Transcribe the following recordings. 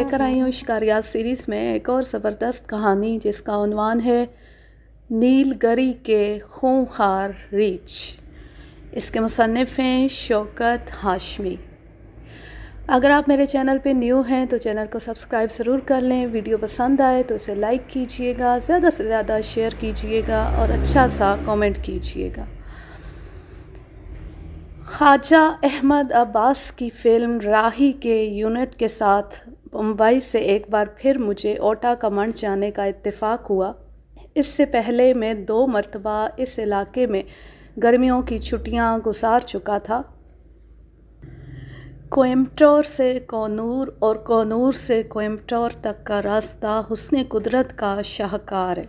لے کر آئی ہوں شکاریات سیریز میں ایک اور زبردست کہانی جس کا عنوان ہے نیل گری کے خونخوار ریچھ۔ اس کے مصنف ہیں شوکت ہاشمی۔ اگر آپ میرے چینل پہ نیو ہیں تو چینل کو سبسکرائب ضرور کر لیں، ویڈیو پسند آئے تو اسے لائک کیجئے گا، زیادہ سے زیادہ شیئر کیجئے گا اور اچھا سا کامنٹ کیجئے گا۔ خواجہ احمد عباس کی فلم راہی کے یونٹ کے ساتھ بمبئی سے ایک بار پھر مجھے اوٹا کا منڈ جانے کا اتفاق ہوا۔ اس سے پہلے میں 2 مرتبہ اس علاقے میں گرمیوں کی چھٹیاں گزار چکا تھا۔ کوئمبٹور سے کونور اور کونور سے کوئمبٹور تک کا راستہ حسن قدرت کا شاہکار ہے۔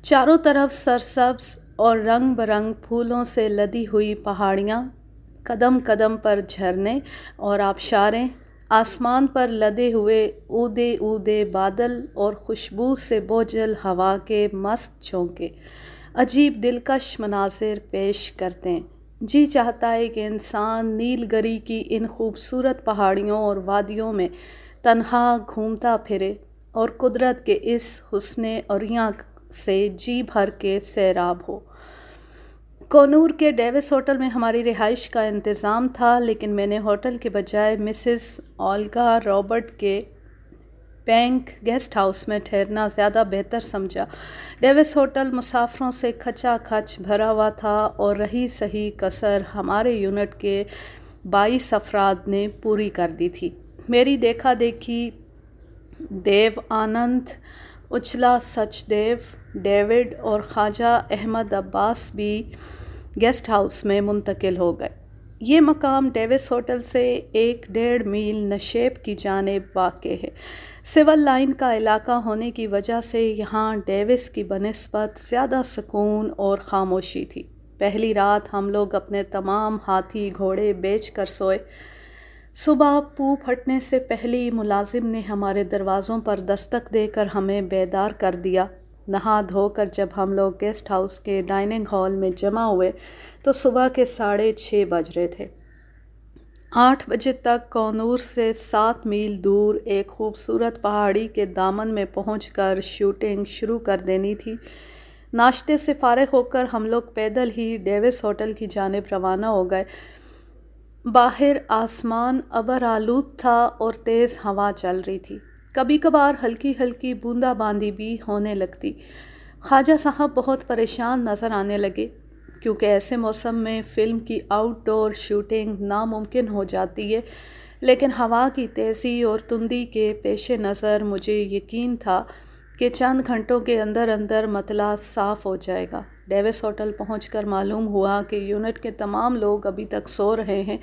چاروں طرف سرسبز اور رنگ برنگ پھولوں سے لدی ہوئی پہاڑیاں، قدم قدم پر جھرنے اور آبشاریں، آسمان پر لدے ہوئے اودے اودے بادل اور خوشبو سے بوجھل ہوا کے مست جھونکے عجیب دلکش مناظر پیش کرتے ہیں۔ جی چاہتا ہے کہ انسان نیل گری کی ان خوبصورت پہاڑیوں اور وادیوں میں تنہا گھومتا پھرے اور قدرت کے اس حسن عریاں سے جی بھر کے سیراب ہو۔ کونور کے ڈیوس ہوٹل میں ہماری رہائش کا انتظام تھا، لیکن میں نے ہوٹل کے بجائے مسز اولگا رابرٹ کے پینک گیسٹ ہاؤس میں ٹھہرنا زیادہ بہتر سمجھا۔ ڈیوس ہوٹل مسافروں سے کھچا کھچ بھرا ہوا تھا اور رہی سہی کسر ہمارے یونٹ کے 22 افراد نے پوری کر دی تھی۔ میری دیکھا دیکھی دیو آنند، اچلا سچ دیو، ڈیوڈ اور خواجہ احمد عباس بھی گیسٹ ہاؤس میں منتقل ہو گئے۔ یہ مقام ڈیوس ہوٹل سے 1.5 میل نشیب کی جانب واقع ہے۔ سول لائن کا علاقہ ہونے کی وجہ سے یہاں ڈیوس کی بنسبت زیادہ سکون اور خاموشی تھی۔ پہلی رات ہم لوگ اپنے تمام ہاتھی گھوڑے بیچ کر سوئے۔ صبح پو پھٹنے سے پہلی ملازم نے ہمارے دروازوں پر دستک دے کر ہمیں بیدار کر دیا۔ نہا دھو کر جب ہم لوگ گیسٹ ہاؤس کے ڈائننگ ہال میں جمع ہوئے تو صبح کے 6:30 بج رہے تھے۔ 8 بجے تک کونور سے 7 میل دور ایک خوبصورت پہاڑی کے دامن میں پہنچ کر شوٹنگ شروع کر دینی تھی۔ ناشتے سے فارغ ہو کر ہم لوگ پیدل ہی ڈیوس ہوٹل کی جانب روانہ ہو گئے۔ باہر آسمان ابر آلود تھا اور تیز ہوا چل رہی تھی۔ کبھی کبھار ہلکی ہلکی بوندا باندی بھی ہونے لگتی۔ خواجہ صاحب بہت پریشان نظر آنے لگے، کیونکہ ایسے موسم میں فلم کی آؤٹ ڈور شوٹنگ ناممکن ہو جاتی ہے، لیکن ہوا کی تیزی اور تندی کے پیش نظر مجھے یقین تھا کہ چند گھنٹوں کے اندر اندر مطلع صاف ہو جائے گا۔ ڈیوس ہوٹل پہنچ کر معلوم ہوا کہ یونٹ کے تمام لوگ ابھی تک سو رہے ہیں۔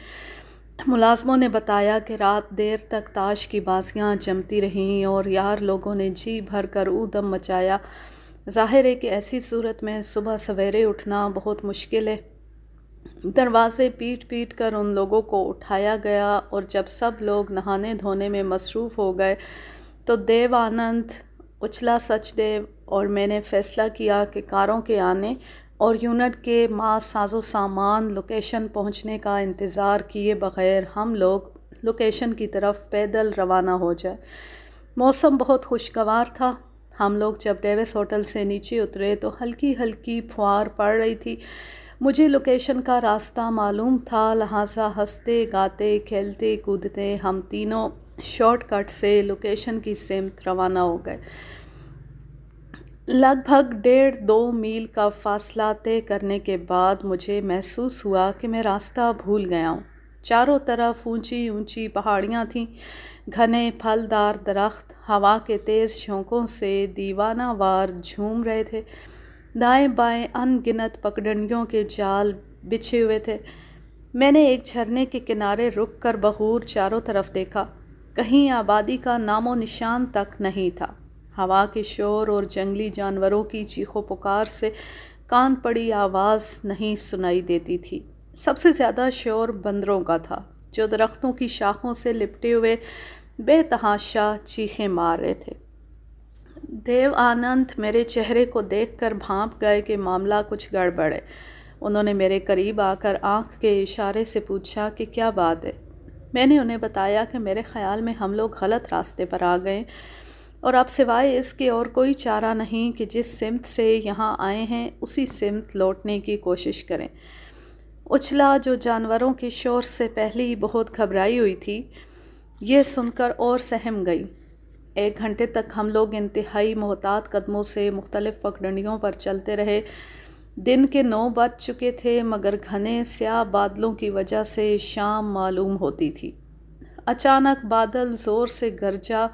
ملازموں نے بتایا کہ رات دیر تک تاش کی بازیاں جمتی رہیں اور یار لوگوں نے جی بھر کر اودم مچایا۔ ظاہر ہے کہ ایسی صورت میں صبح سویرے اٹھنا بہت مشکل ہے۔ دروازے پیٹ پیٹ کر ان لوگوں کو اٹھایا گیا اور جب سب لوگ نہانے دھونے میں مصروف ہو گئے تو دیو آنند، اچلا سچ دیو اور میں نے فیصلہ کیا کہ کاروں کے آنے اور یونٹ کے ساز و سامان لوکیشن پہنچنے کا انتظار کیے بغیر ہم لوگ لوکیشن کی طرف پیدل روانہ ہو جائے۔ موسم بہت خوشگوار تھا۔ ہم لوگ جب ڈیوس ہوٹل سے نیچے اترے تو ہلکی ہلکی پھوار پڑ رہی تھی۔ مجھے لوکیشن کا راستہ معلوم تھا، لہٰذا ہنستے گاتے کھیلتے کودتے ہم تینوں شارٹ کٹ سے لوکیشن کی سمت روانہ ہو گئے۔ لگ بھگ 1.5-2 میل کا فاصلہ طے کرنے کے بعد مجھے محسوس ہوا کہ میں راستہ بھول گیا ہوں۔ چاروں طرف اونچی اونچی پہاڑیاں تھیں، گھنے پھلدار درخت ہوا کے تیز جھونکوں سے دیوانہ وار جھوم رہے تھے۔ دائیں بائیں ان گنت پگڈنڈیوں کے جال بچھے ہوئے تھے۔ میں نے ایک جھرنے کے کنارے رک کر بغور چاروں طرف دیکھا۔ کہیں آبادی کا نام و نشان تک نہیں تھا۔ ہوا کے شور اور جنگلی جانوروں کی چیخ و پکار سے کان پڑی آواز نہیں سنائی دیتی تھی۔ سب سے زیادہ شور بندروں کا تھا، جو درختوں کی شاخوں سے لپٹے ہوئے بے تحاشا چیخیں مار رہے تھے۔ دیو آنند میرے چہرے کو دیکھ کر بھانپ گئے کہ معاملہ کچھ گڑبڑ ہے۔ انہوں نے میرے قریب آ کر آنکھ کے اشارے سے پوچھا کہ کیا بات ہے۔ میں نے انہیں بتایا کہ میرے خیال میں ہم لوگ غلط راستے پر آ گئے اور اب سوائے اس کے اور کوئی چارہ نہیں کہ جس سمت سے یہاں آئے ہیں اسی سمت لوٹنے کی کوشش کریں۔ اچھلا، جو جانوروں کے شور سے پہلے ہی بہت گھبرائی ہوئی تھی، یہ سن کر اور سہم گئی۔ 1 گھنٹے تک ہم لوگ انتہائی محتاط قدموں سے مختلف پگڈنڈیوں پر چلتے رہے۔ دن کے 9 بج چکے تھے مگر گھنے سیاہ بادلوں کی وجہ سے شام معلوم ہوتی تھی۔ اچانک بادل زور سے گرجا۔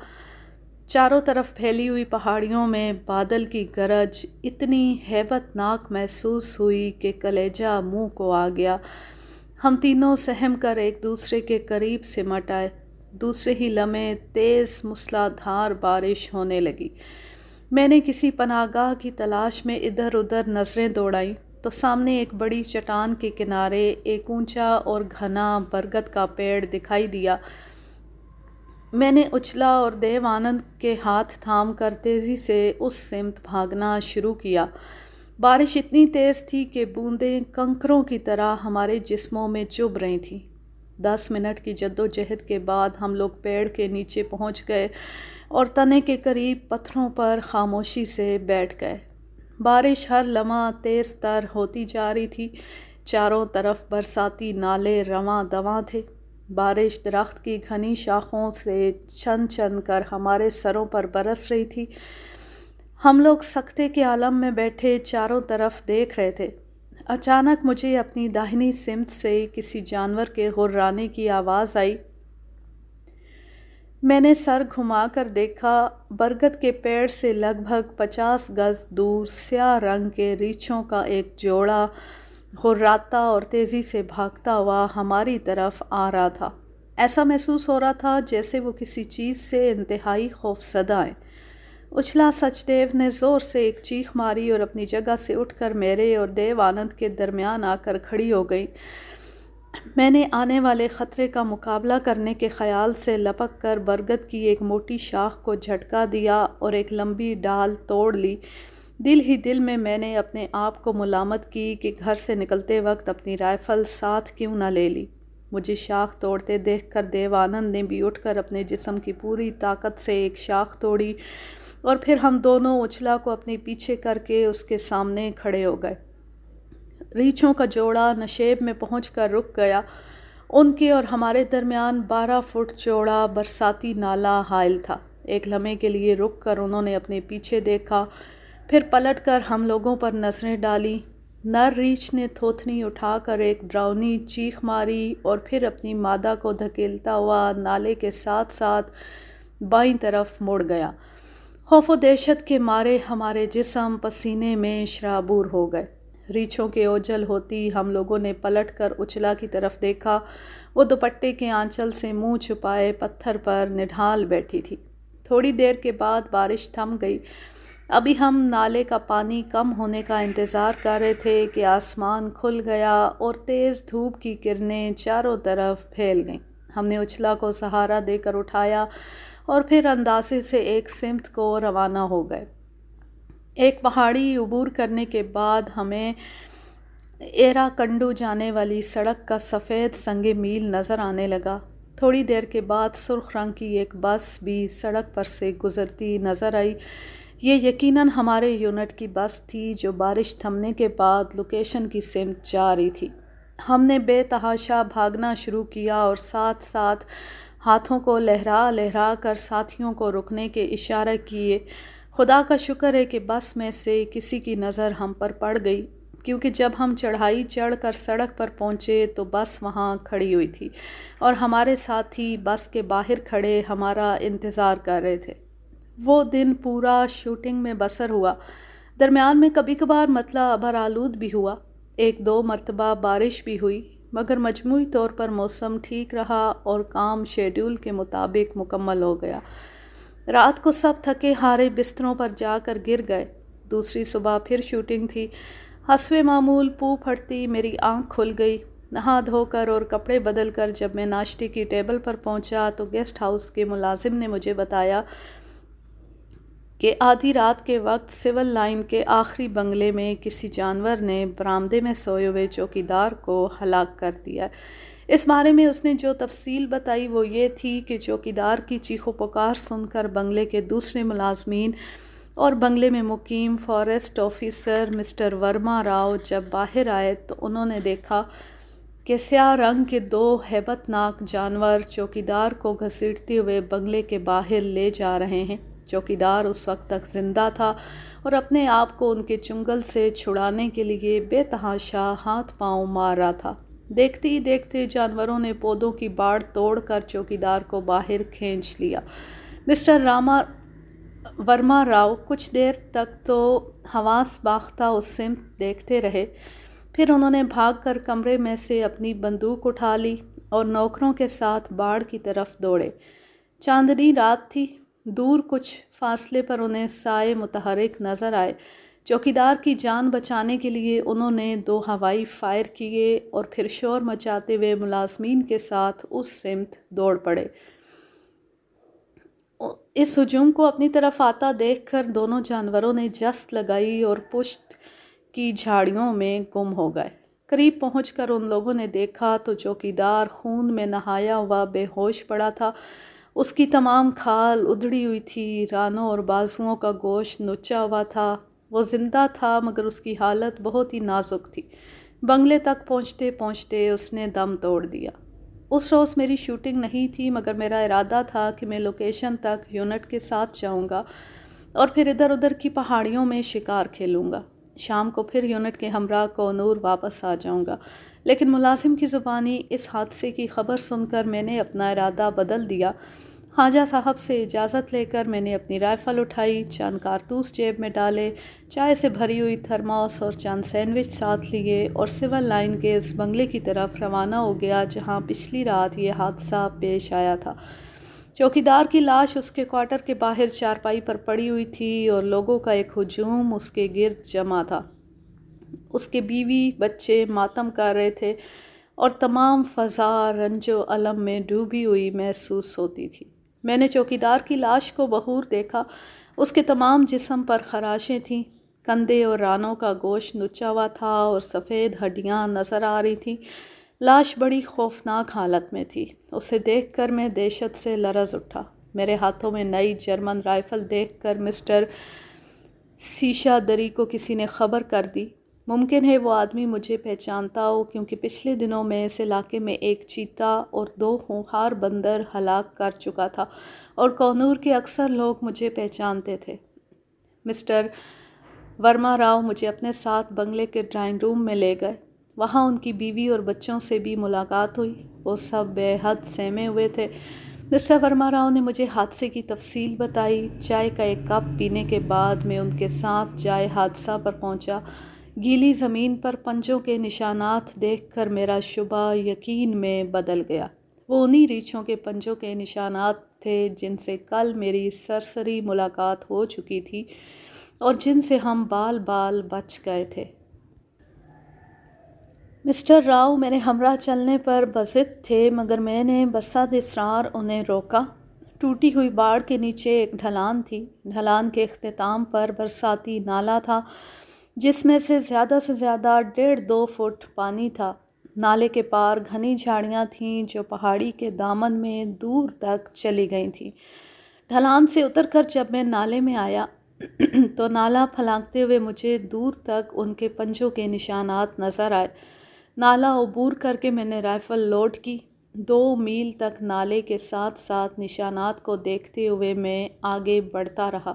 چاروں طرف پھیلی ہوئی پہاڑیوں میں بادل کی گرج اتنی ہیبت ناک محسوس ہوئی کہ کلیجہ منہ کو آ گیا۔ ہم تینوں سہم کر ایک دوسرے کے قریب سمٹ آئے۔ دوسرے ہی لمحے تیز موسلادھار بارش ہونے لگی۔ میں نے کسی پناہ گاہ کی تلاش میں ادھر ادھر نظریں دوڑائیں تو سامنے ایک بڑی چٹان کے کنارے ایک اونچا اور گھنا برگد کا پیڑ دکھائی دیا۔ میں نے اچھلا اور دیو آنند کے ہاتھ تھام کر تیزی سے اس سمت بھاگنا شروع کیا۔ بارش اتنی تیز تھی کہ بوندیں کنکروں کی طرح ہمارے جسموں میں چبھ رہی تھیں۔ 10 منٹ کی جدوجہد کے بعد ہم لوگ پیڑ کے نیچے پہنچ گئے اور تنے کے قریب پتھروں پر خاموشی سے بیٹھ گئے۔ بارش ہر لمحہ تیز تر ہوتی جا رہی تھی۔ چاروں طرف برساتی نالے رواں دواں تھے۔ بارش درخت کی گھنی شاخوں سے چھن چھن کر ہمارے سروں پر برس رہی تھی۔ ہم لوگ سکتے کے عالم میں بیٹھے چاروں طرف دیکھ رہے تھے۔ اچانک مجھے اپنی داہنی سمت سے کسی جانور کے غرانے کی آواز آئی۔ میں نے سر گھما کر دیکھا۔ برگد کے پیڑ سے لگ بھگ 50 گز دور سیاہ رنگ کے ریچھوں کا ایک جوڑا غراتا اور تیزی سے بھاگتا ہوا ہماری طرف آ رہا تھا۔ ایسا محسوس ہو رہا تھا جیسے وہ کسی چیز سے انتہائی خوفزدہ ہیں۔ اچھلا سچدیو نے زور سے ایک چیخ ماری اور اپنی جگہ سے اٹھ کر میرے اور دیو آنند کے درمیان آ کر کھڑی ہو گئی۔ میں نے آنے والے خطرے کا مقابلہ کرنے کے خیال سے لپک کر برگد کی ایک موٹی شاخ کو جھٹکا دیا اور ایک لمبی ڈال توڑ لی۔ دل ہی دل میں نے اپنے آپ کو ملامت کی کہ گھر سے نکلتے وقت اپنی رائفل ساتھ کیوں نہ لے لی۔ مجھے شاخ توڑتے دیکھ کر دیو آنند نے بھی اٹھ کر اپنے جسم کی پوری طاقت سے ایک شاخ توڑی اور پھر ہم دونوں اچھلا کو اپنے پیچھے کر کے اس کے سامنے کھڑے ہو گئے۔ ریچھوں کا جوڑا نشیب میں پہنچ کر رک گیا۔ ان کے اور ہمارے درمیان 12 فٹ چوڑا برساتی نالا حائل تھا۔ ایک لمحے کے لیے رک کر انہوں نے اپنے پیچھے دیکھا، پھر پلٹ کر ہم لوگوں پر نظریں ڈالیں۔ نر ریچھ نے تھوتنی اٹھا کر ایک ڈراؤنی چیخ ماری اور پھر اپنی مادہ کو دھکیلتا ہوا نالے کے ساتھ ساتھ بائیں طرف مڑ گیا۔ خوف و دہشت کے مارے ہمارے جسم پسینے میں شرابور ہو گئے۔ ریچھوں کے اوجھل ہوتی ہم لوگوں نے پلٹ کر اچھلا کی طرف دیکھا۔ وہ دوپٹے کے آنچل سے منہ چھپائے پتھر پر نڈھال بیٹھی تھی۔ تھوڑی دیر کے بعد بارش تھم گئی۔ ابھی ہم نالے کا پانی کم ہونے کا انتظار کر رہے تھے کہ آسمان کھل گیا اور تیز دھوپ کی کرنیں چاروں طرف پھیل گئیں۔ ہم نے اچھلا کو سہارا دے کر اٹھایا اور پھر اندازے سے ایک سمت کو روانہ ہو گئے۔ ایک پہاڑی عبور کرنے کے بعد ہمیں ایرا کنڈو جانے والی سڑک کا سفید سنگ میل نظر آنے لگا۔ تھوڑی دیر کے بعد سرخ رنگ کی ایک بس بھی سڑک پر سے گزرتی نظر آئی۔ یہ یقیناً ہمارے یونٹ کی بس تھی جو بارش تھمنے کے بعد لوکیشن کی سمت جا رہی تھی۔ ہم نے بے تحاشا بھاگنا شروع کیا اور ساتھ ساتھ ہاتھوں کو لہرا لہرا کر ساتھیوں کو رکنے کے اشارے کیے۔ خدا کا شکر ہے کہ بس میں سے کسی کی نظر ہم پر پڑ گئی، کیونکہ جب ہم چڑھائی چڑھ کر سڑک پر پہنچے تو بس وہاں کھڑی ہوئی تھی اور ہمارے ساتھی بس کے باہر کھڑے ہمارا انتظار کر رہے تھے۔ وہ دن پورا شوٹنگ میں بسر ہوا۔ درمیان میں کبھی کبھار مطلع ابر آلود بھی ہوا۔ 1-2 مرتبہ بارش بھی ہوئی، مگر مجموعی طور پر موسم ٹھیک رہا اور کام شیڈول کے مطابق مکمل ہو گیا۔ رات کو سب تھکے ہارے بستروں پر جا کر گر گئے۔ دوسری صبح پھر شوٹنگ تھی۔ حسب معمول پھٹتی میری آنکھ کھل گئی۔ نہا دھو کر اور کپڑے بدل کر جب میں ناشتے کی ٹیبل پر پہنچا تو گیسٹ ہاؤس کے ملازم نے مجھے بتایا کہ آدھی رات کے وقت سول لائن کے آخری بنگلے میں کسی جانور نے برآمدے میں سوئے ہوئے چوکیدار کو ہلاک کر دیا۔ اس بارے میں اس نے جو تفصیل بتائی وہ یہ تھی کہ چوکیدار کی چیخ و پکار سن کر بنگلے کے دوسرے ملازمین اور بنگلے میں مقیم forest officer mister Verma Rao جب باہر آئے تو انہوں نے دیکھا کہ سیاہ رنگ کے 2 ہیبت ناک جانور چوکیدار کو گھسیٹتے ہوئے بنگلے کے باہر لے جا رہے ہیں۔ چوکیدار اس وقت تک زندہ تھا اور اپنے آپ کو ان کے چنگل سے چھڑانے کے لیے بے تحاشا ہاتھ پاؤں مار رہا تھا۔ دیکھتے ہی دیکھتے جانوروں نے پودوں کی باڑ توڑ کر چوکیدار کو باہر کھینچ لیا۔ مسٹر ورما راؤ کچھ دیر تک تو حواس باختہ اس سمت دیکھتے رہے، پھر انہوں نے بھاگ کر کمرے میں سے اپنی بندوق اٹھا لی اور نوکروں کے ساتھ باڑ کی طرف دوڑے۔ چاندنی رات تھی، دور کچھ فاصلے پر انہیں سائے متحرک نظر آئے۔ چوکیدار کی جان بچانے کے لیے انہوں نے 2 ہوائی فائر کیے اور پھر شور مچاتے ہوئے ملازمین کے ساتھ اس سمت دوڑ پڑے۔ اس ہجوم کو اپنی طرف آتا دیکھ کر دونوں جانوروں نے جست لگائی اور پشت کی جھاڑیوں میں گم ہو گئے۔ قریب پہنچ کر ان لوگوں نے دیکھا تو چوکیدار خون میں نہایا ہوا بے ہوش پڑا تھا۔ اس کی تمام کھال ادھڑی ہوئی تھی، رانوں اور بازوؤں کا گوشت نچا ہوا تھا۔ وہ زندہ تھا مگر اس کی حالت بہت ہی نازک تھی۔ بنگلے تک پہنچتے پہنچتے اس نے دم توڑ دیا۔ اس روز میری شوٹنگ نہیں تھی مگر میرا ارادہ تھا کہ میں لوکیشن تک یونٹ کے ساتھ جاؤں گا اور پھر ادھر ادھر کی پہاڑیوں میں شکار کھیلوں گا۔ شام کو پھر یونٹ کے ہمراہ کونور واپس آ جاؤں گا، لیکن ملازم کی زبانی اس حادثے کی خبر سن کر میں نے اپنا ارادہ بدل دیا۔ خواجہ صاحب سے اجازت لے کر میں نے اپنی رائفل اٹھائی، چند کارتوس جیب میں ڈالے، چائے سے بھری ہوئی تھرموس اور چند سینڈوچ ساتھ لیے اور سول لائن کے اس بنگلے کی طرف روانہ ہو گیا جہاں پچھلی رات یہ حادثہ پیش آیا تھا۔ چوکیدار کی لاش اس کے کوارٹر کے باہر چارپائی پر پڑی ہوئی تھی اور لوگوں کا ایک ہجوم اس کے گرد جمع تھا۔ اس کے بیوی بچے ماتم کر رہے تھے اور تمام فضا رنج و الم میں ڈوبی ہوئی محسوس ہوتی تھی۔ میں نے چوکیدار کی لاش کو بخور دیکھا، اس کے تمام جسم پر خراشیں تھیں، کندھے اور رانوں کا گوشت نچا ہوا تھا اور سفید ہڈیاں نظر آ رہی تھیں۔ لاش بڑی خوفناک حالت میں تھی۔ اسے دیکھ کر میں دہشت سے لرز اٹھا۔ میرے ہاتھوں میں نئی جرمن رائفل دیکھ کر مسٹر سیشا دری کو کسی نے خبر کر دی۔ ممکن ہے وہ آدمی مجھے پہچانتا ہو کیونکہ پچھلے دنوں میں اس علاقے میں ایک چیتا اور 2 خونخوار بندر ہلاک کر چکا تھا اور کونور کے اکثر لوگ مجھے پہچانتے تھے۔ مسٹر ورما راؤ مجھے اپنے ساتھ بنگلے کے ڈرائنگ روم میں لے گئے۔ وہاں ان کی بیوی اور بچوں سے بھی ملاقات ہوئی، وہ سب بے حد سہمے ہوئے تھے۔ مسٹر ورما راؤ نے مجھے حادثے کی تفصیل بتائی۔ چائے کا ایک کپ پینے کے بعد میں ان کے ساتھ جائے حادثہ پر پہنچا۔ گیلی زمین پر پنجوں کے نشانات دیکھ کر میرا شبہ یقین میں بدل گیا۔ وہ انہی ریچھوں کے پنجوں کے نشانات تھے جن سے کل میری سرسری ملاقات ہو چکی تھی اور جن سے ہم بال بال بچ گئے تھے۔ مسٹر راؤ میرے ہمراہ چلنے پر بضد تھے مگر میں نے بصد اصرار انہیں روکا۔ ٹوٹی ہوئی باڑ کے نیچے ایک ڈھلان تھی۔ ڈھلان کے اختتام پر برساتی نالا تھا جس میں سے زیادہ 1.5-2 فٹ پانی تھا۔ نالے کے پار گھنی جھاڑیاں تھیں جو پہاڑی کے دامن میں دور تک چلی گئی تھیں۔ ڈھلان سے اتر کر جب میں نالے میں آیا تو نالا پھلانگتے ہوئے مجھے دور تک ان کے پنجوں کے نشانات نظر آئے۔ نالا عبور کر کے میں نے رائفل لوڈ کی۔ 2 میل تک نالے کے ساتھ ساتھ نشانات کو دیکھتے ہوئے میں آگے بڑھتا رہا۔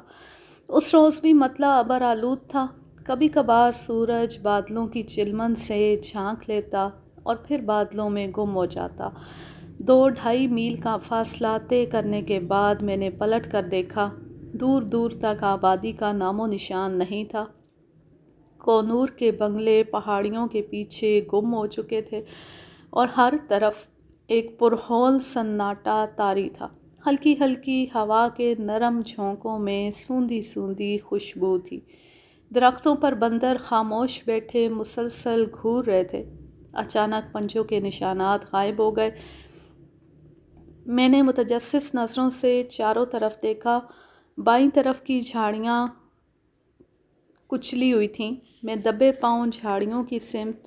اس روز بھی مطلع ابر آلود تھا۔ کبھی کبھار سورج بادلوں کی چلمن سے جھانک لیتا اور پھر بادلوں میں گم ہو جاتا۔ 2-2.5 میل کا فاصلہ طے کرنے کے بعد میں نے پلٹ کر دیکھا۔ دور دور تک آبادی کا نام و نشان نہیں تھا۔ کونور کے بنگلے پہاڑیوں کے پیچھے گم ہو چکے تھے اور ہر طرف ایک پرہول سناٹا طاری تھا۔ ہلکی ہلکی ہوا کے نرم جھونکوں میں سوندھی سوندھی خوشبو تھی۔ درختوں پر بندر خاموش بیٹھے مسلسل گھور رہے تھے۔ اچانک پنجوں کے نشانات غائب ہو گئے۔ میں نے متجسس نظروں سے چاروں طرف دیکھا۔ بائیں طرف کی جھاڑیاں کچلی ہوئی تھیں۔ میں دبے پاؤں جھاڑیوں کی سمت